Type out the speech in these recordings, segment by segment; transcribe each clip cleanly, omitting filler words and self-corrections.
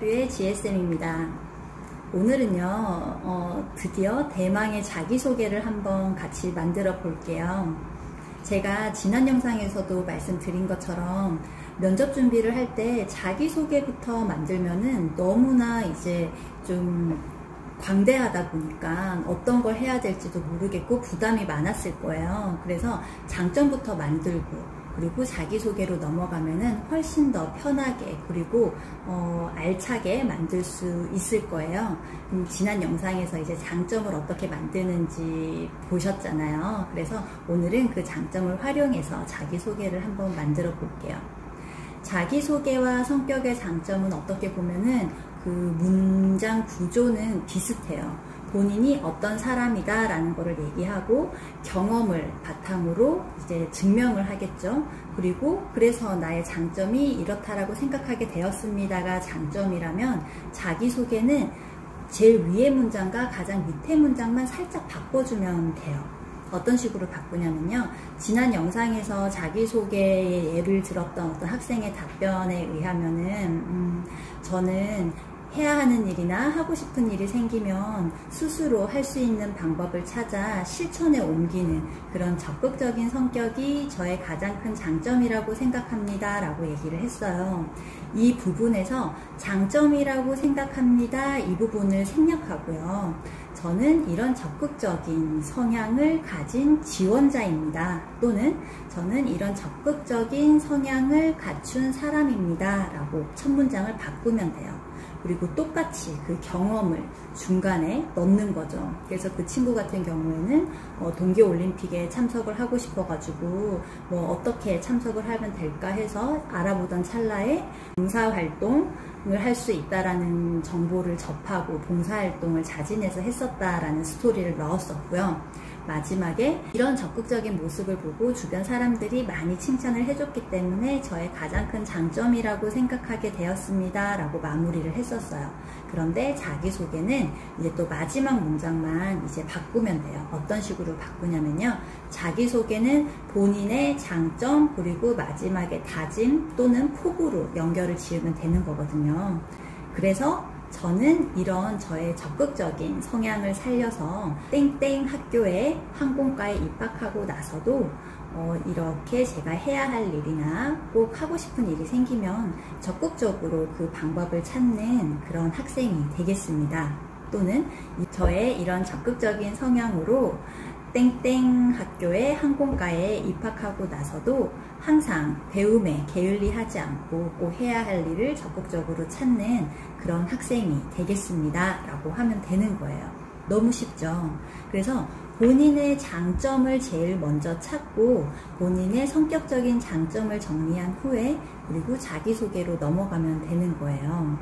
교류의 GSM입니다. 오늘은요, 드디어 대망의 자기소개를 한번 같이 만들어 볼게요. 제가 지난 영상에서도 말씀드린 것처럼 면접 준비를 할 때 자기소개부터 만들면은 너무나 이제 좀 광대하다 보니까 어떤 걸 해야 될지도 모르겠고 부담이 많았을 거예요. 그래서 장점부터 만들고 그리고 자기소개로 넘어가면은 훨씬 더 편하게 그리고 알차게 만들 수 있을 거예요. 지난 영상에서 이제 장점을 어떻게 만드는지 보셨잖아요. 그래서 오늘은 그 장점을 활용해서 자기소개를 한번 만들어 볼게요. 자기소개와 성격의 장점은 어떻게 보면은 그 문장 구조는 비슷해요. 본인이 어떤 사람이다 라는 거를 얘기하고 경험을 바탕으로 이제 증명을 하겠죠. 그리고 그래서 나의 장점이 이렇다라고 생각하게 되었습니다가 장점이라면 자기소개는 제일 위의 문장과 가장 밑에 문장만 살짝 바꿔주면 돼요. 어떤 식으로 바꾸냐면요. 지난 영상에서 자기소개의 예를 들었던 어떤 학생의 답변에 의하면은 저는 해야 하는 일이나 하고 싶은 일이 생기면 스스로 할 수 있는 방법을 찾아 실천에 옮기는 그런 적극적인 성격이 저의 가장 큰 장점이라고 생각합니다 라고 얘기를 했어요. 이 부분에서 장점이라고 생각합니다 이 부분을 생략하고요. 저는 이런 적극적인 성향을 가진 지원자입니다. 또는 저는 이런 적극적인 성향을 갖춘 사람입니다 라고 첫 문장을 바꾸면 돼요. 그리고 똑같이 그 경험을 중간에 넣는 거죠. 그래서 그 친구 같은 경우에는 동계올림픽에 참석을 하고 싶어가지고 뭐 어떻게 참석을 하면 될까 해서 알아보던 찰나에 봉사활동을 할 수 있다라는 정보를 접하고 봉사활동을 자진해서 했었다라는 스토리를 넣었었고요. 마지막에 이런 적극적인 모습을 보고 주변 사람들이 많이 칭찬을 해줬기 때문에 저의 가장 큰 장점이라고 생각하게 되었습니다 라고 마무리를 했었어요. 그런데 자기소개는 이제 또 마지막 문장만 이제 바꾸면 돼요. 어떤 식으로 바꾸냐면요. 자기소개는 본인의 장점 그리고 마지막에 다짐 또는 포부로 연결을 지으면 되는 거거든요. 그래서 저는 이런 저의 적극적인 성향을 살려서 땡땡 학교에 항공과에 입학하고 나서도 이렇게 제가 해야 할 일이나 꼭 하고 싶은 일이 생기면 적극적으로 그 방법을 찾는 그런 학생이 되겠습니다. 또는 저의 이런 적극적인 성향으로 땡땡 학교의 항공과에 입학하고 나서도 항상 배움에 게을리하지 않고 꼭 해야 할 일을 적극적으로 찾는 그런 학생이 되겠습니다 라고 하면 되는 거예요. 너무 쉽죠? 그래서 본인의 장점을 제일 먼저 찾고 본인의 성격적인 장점을 정리한 후에 그리고 자기소개로 넘어가면 되는 거예요.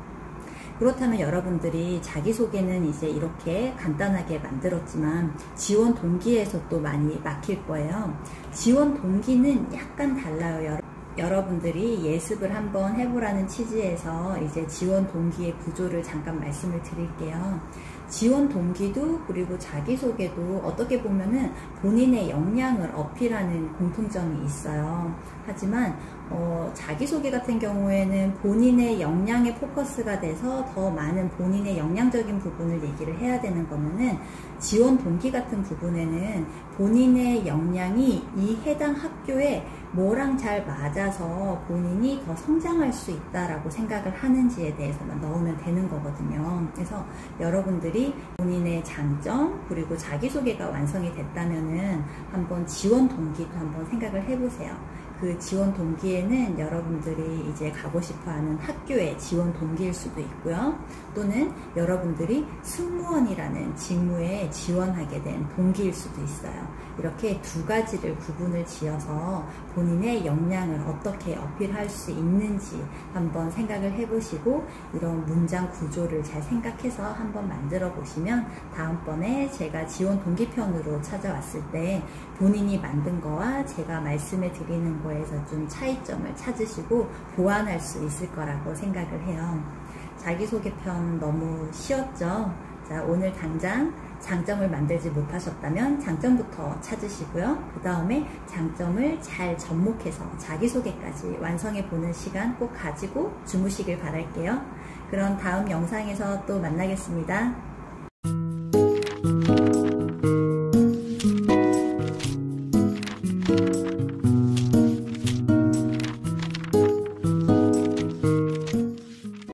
그렇다면 여러분들이 자기소개는 이제 이렇게 간단하게 만들었지만 지원 동기에서 또 많이 막힐 거예요. 지원 동기는 약간 달라요. 여러분들이 예습을 한번 해보라는 취지에서 이제 지원 동기의 구조를 잠깐 말씀을 드릴게요. 지원 동기도 그리고 자기소개도 어떻게 보면은 본인의 역량을 어필하는 공통점이 있어요. 하지만 자기소개 같은 경우에는 본인의 역량에 포커스가 돼서 더 많은 본인의 역량적인 부분을 얘기를 해야 되는 거면은 지원 동기 같은 부분에는 본인의 역량이 이 해당 학교에 뭐랑 잘 맞아서 본인이 더 성장할 수 있다라고 생각을 하는지에 대해서만 넣으면 되는 거거든요. 그래서 여러분들이 본인의 장점 그리고 자기소개가 완성이 됐다면은 한번 지원 동기도 한번 생각을 해보세요. 그 지원 동기에는 여러분들이 이제 가고 싶어하는 학교의 지원 동기일 수도 있고요. 또는 여러분들이 승무원이라는 직무에 지원하게 된 동기일 수도 있어요. 이렇게 두 가지를 구분을 지어서 본인의 역량을 어떻게 어필할 수 있는지 한번 생각을 해보시고 이런 문장 구조를 잘 생각해서 한번 만들어 보시면 다음번에 제가 지원 동기편으로 찾아왔을 때 본인이 만든 거와 제가 말씀해 드리는 거에서 좀 차이점을 찾으시고 보완할 수 있을 거라고 생각을 해요. 자기소개편 너무 쉬웠죠? 자, 오늘 당장 장점을 만들지 못하셨다면 장점부터 찾으시고요. 그 다음에 장점을 잘 접목해서 자기소개까지 완성해보는 시간 꼭 가지고 주무시길 바랄게요. 그럼 다음 영상에서 또 만나겠습니다.